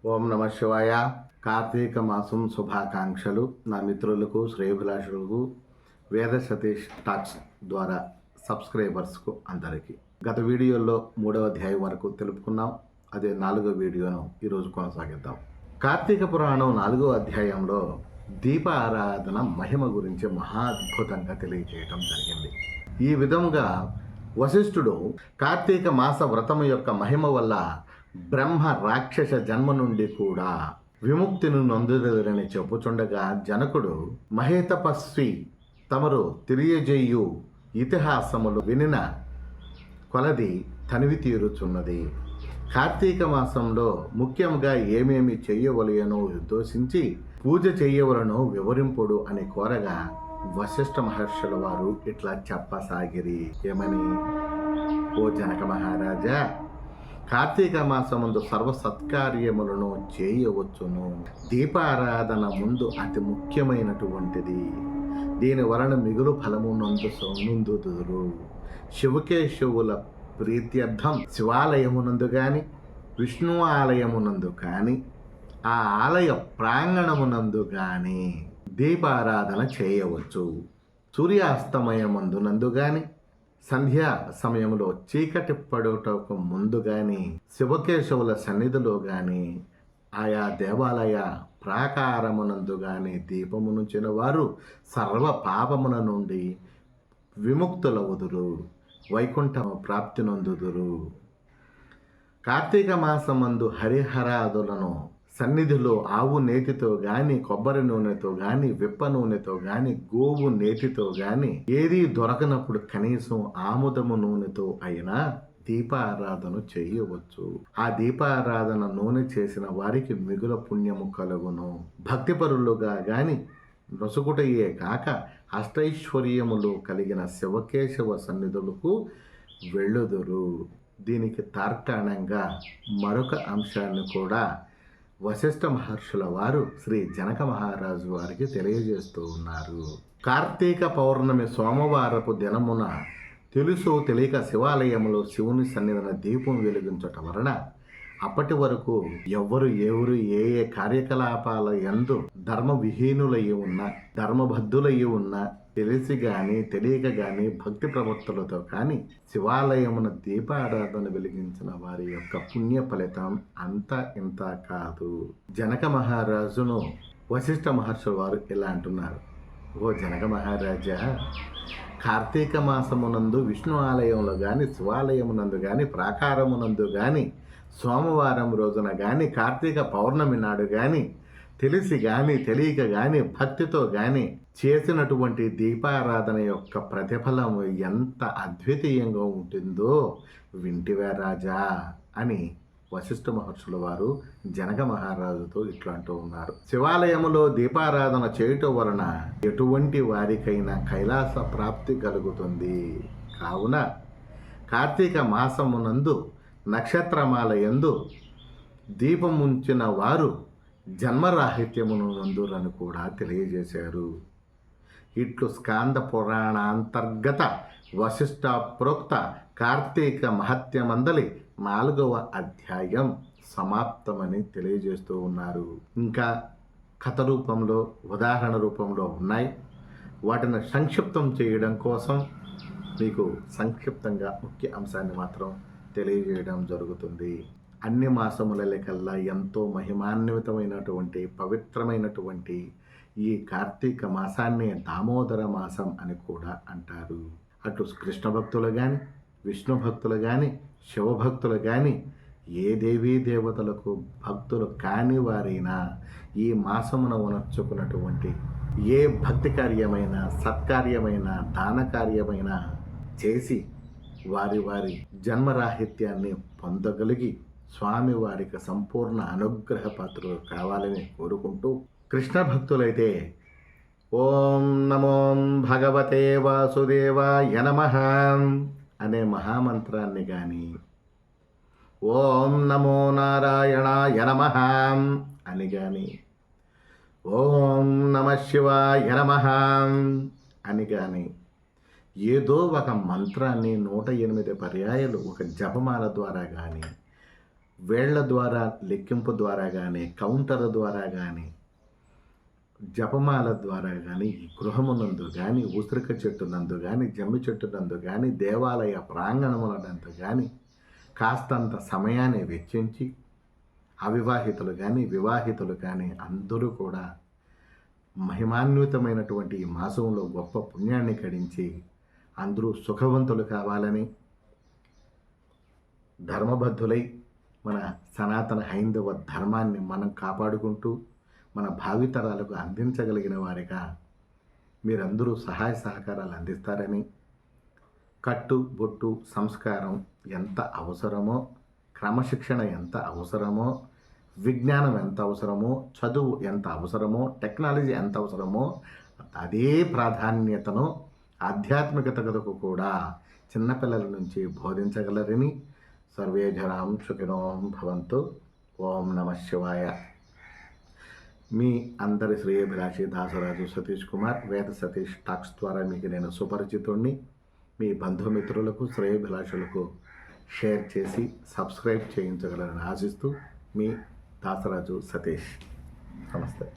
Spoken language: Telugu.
ఓం నమ శివాయ. కార్తీక మాసం శుభాకాంక్షలు నా మిత్రులకు, శ్రేయోభిలాషులకు, వేద సతీష్ టాక్స్ ద్వారా సబ్స్క్రైబర్స్కు అందరికీ. గత వీడియోలో 3వ అధ్యాయం వరకు తెలుపుకున్నాం. అదే 4వ వీడియోను ఈరోజు కొనసాగిద్దాం. కార్తీక పురాణం 4వ అధ్యాయంలో దీప ఆరాధన మహిమ గురించి మహా అద్భుతంగా తెలియజేయటం జరిగింది. ఈ విధంగా వశిష్ఠుడు కార్తీక మాస వ్రతము యొక్క మహిమ వల్ల బ్రహ్మ రాక్షస జన్మ నుండి కూడా విముక్తిని నొందుదరని చెప్పుచుండగా, జనకుడు మహేతపస్వి తమరు తెలియజేయు ఇతిహాసములు వినిన కొలది తనివి తీరుచున్నది. కార్తీక మాసంలో ముఖ్యంగా ఏమేమి చెయ్యవలయనో ఉద్దేశించి పూజ చెయ్యవలనో వివరింపుడు అని కోరగా, వశిష్ఠ మహర్షుల వారు ఇట్లా చెప్పసాగిరి. ఏమని? ఓ జనక మహారాజా, కార్తీక మాసముందు సర్వ సత్కార్యములను చేయవచ్చును. దీపారాధన ముందు అతి ముఖ్యమైనటువంటిది. దీని వలన మిగులు ఫలము నొందుదురు. శివకేశవుల ప్రీత్యర్థం శివాలయమునందు గాని, విష్ణు ఆలయమునందు కానీ, ఆ ఆలయ ప్రాంగణమునందు కానీ దీపారాధన చేయవచ్చు. సూర్యాస్తమయమందునందు గాని, సంధ్యా సమయంలో చీకటి పడుటకు ముందు గాని, శివకేశవుల సన్నిధిలో గాని, ఆయా దేవాలయ ప్రాకారమునందు గాని దీపమునుంచిన వారు సర్వ పాపముల నుండి విముక్తులవుదురు, వైకుంఠ ప్రాప్తి నొందుదురు. కార్తీక మాసమందు హరిహరాదులను సన్నిధిలో ఆవు నేతితో గాని, కొబ్బరి నూనెతో గాని, విప్ప నూనెతో గాని, గోవు నేతితో గాని ఏదీ దొరకనప్పుడు కనీసం ఆముదము నూనెతో అయినా దీపారాధన చేయవచ్చు. ఆ దీపారాధన నూనె చేసిన వారికి మిగుల పుణ్యము కలుగును. భక్తిపరులుగా గాని నొసుగుటయే కాక అష్టైశ్వర్యములు కలిగిన శివకేశవ సన్నిధులకు వెళ్ళుదురు. దీనికి తార్కాణంగా మరొక అంశాన్ని కూడా వశిష్ఠ మహర్షుల వారు శ్రీ జనక మహారాజు వారికి తెలియజేస్తూ ఉన్నారు. కార్తీక పౌర్ణమి సోమవారపు దినమున తెలుసో తెలియక శివాలయంలో శివుని సన్నిధిన దీపం వెలిగించటం వలన అప్పటి వరకు ఎవరు ఏ ఏ కార్యకలాపాల యందు ధర్మ విహీనులయ్యి ఉన్నా, ధర్మబద్ధులయ్యి ఉన్నా, తెలిసి గాని తెలియక గాని భక్తి ప్రవృత్తులతో కానీ శివాలయమున దీపారాధన వెలిగించిన వారి యొక్క పుణ్య ఫలితం అంతా ఇంత కాదు. జనక మహారాజును వశిష్ఠ మహర్షుల వారు ఇలా అంటున్నారు. ఓ జనక మహారాజా, కార్తీక మాసమునందు విష్ణు ఆలయంలో కానీ, శివాలయమునందు కానీ, ప్రాకారమునందు కానీ, సోమవారం రోజున కానీ, కార్తీక పౌర్ణమి నాడు కానీ తెలిసి కానీ తెలియక కానీ భక్తితో కానీ చేసినటువంటి దీపారాధన యొక్క ప్రతిఫలం ఎంత అద్వితీయంగా ఉంటుందో వింటివే రాజా అని వశిష్ఠ మహర్షుల వారు జనక మహారాజుతో ఇట్లా అంటూ ఉన్నారు. శివాలయములో దీపారాధన చేయటం వలన ఎటువంటి వారికైనా కైలాస ప్రాప్తి కలుగుతుంది. కావున కార్తీక మాసమునందు నక్షత్రమాల యందు దీపముంచిన వారు జన్మరాహిత్యమును నందురని కూడా తెలియజేశారు. ఇట్లు స్కాంద పురాణాంతర్గత వశిష్ఠ ప్రోక్త కార్తీక మహత్యమందలి 4వ అధ్యాయం సమాప్తమని తెలియజేస్తూ ఉన్నారు. ఇంకా కథ రూపంలో, ఉదాహరణ రూపంలో ఉన్నాయి. వాటిని సంక్షిప్తం చేయడం కోసం మీకు సంక్షిప్తంగా ముఖ్య అంశాన్ని మాత్రం తెలియజేయడం జరుగుతుంది. అన్ని మాసముల లెక్కల్లా ఎంతో మహిమాన్వితమైనటువంటి పవిత్రమైనటువంటి ఈ కార్తీక మాసాన్ని దామోదర మాసం అని కూడా అంటారు. అటు కృష్ణ భక్తులు కానీ, విష్ణు భక్తులు కానీ, శివభక్తులు కానీ, ఏ దేవీ దేవతలకు భక్తులు కాని వారైనా ఈ మాసమున ఉనర్చుకున్నటువంటి ఏ భక్తి కార్యమైన, సత్కార్యమైన, దాన కార్యమైన చేసి వారి జన్మరాహిత్యాన్ని పొందగలిగి స్వామి వారికి సంపూర్ణ అనుగ్రహ పాత్రలు కావాలని కోరుకుంటూ, కృష్ణ భక్తులైతే ఓం నమో భగవతే వాసుదేవాయ నమః అనే మహామంత్రాన్ని కానీ, ఓం నమో నారాయణాయ నమః అని కానీ, ఓం నమః శివాయ నమః అని కానీ ఏదో ఒక మంత్రాన్ని 108 పర్యాయాలు ఒక జపమాల ద్వారా కానీ వేళ్ల ద్వారా లెక్కింపు ద్వారా కానీ కౌంటర్ ద్వారా కానీ జపమాల ద్వారా కానీ గృహమునందు కానీ ఉసిరిక చెట్టు నందు కానీ జమ్మి చెట్టు నందు కానీ దేవాలయ ప్రాంగణములందు కానీ కాస్తంత సమయాన్ని వెచ్చించి అవివాహితులు కానీ వివాహితులు కానీ అందరూ కూడా మహిమాన్వితమైనటువంటి ఈ మాసంలో గొప్ప పుణ్యాన్ని కడించి అందరూ సుఖవంతులు కావాలని ధర్మబద్ధులై మన సనాతన హైందవ ధర్మాన్ని మనం కాపాడుకుంటూ మన భావితరాలకు అందించగలిగిన వారిగా మీరందరూ సహాయ సహకారాలు అందిస్తారని, కట్టు బొట్టు సంస్కారం ఎంత అవసరమో, క్రమశిక్షణ ఎంత అవసరమో, విజ్ఞానం ఎంత అవసరమో, చదువు ఎంత అవసరమో, టెక్నాలజీ ఎంత అవసరమో అదే ప్రాధాన్యతను ఆధ్యాత్మికతకు కూడా చిన్నపిల్లల నుంచి బోధించగలరని సర్వే జనాం సుఖినో భవంతు. ఓం నమః శివాయ. మీ అందరి శ్రేయభిలాషి దాసరాజు సతీష్ కుమార్, వేద సతీష్ టాక్స్ ద్వారా మీకు నేను సుపరిచితుణ్ణి. మీ బంధుమిత్రులకు శ్రేయభిలాషులకు షేర్ చేసి సబ్స్క్రైబ్ చేయించగలరని ఆశిస్తూ మీ దాసరాజు సతీష్. నమస్తే.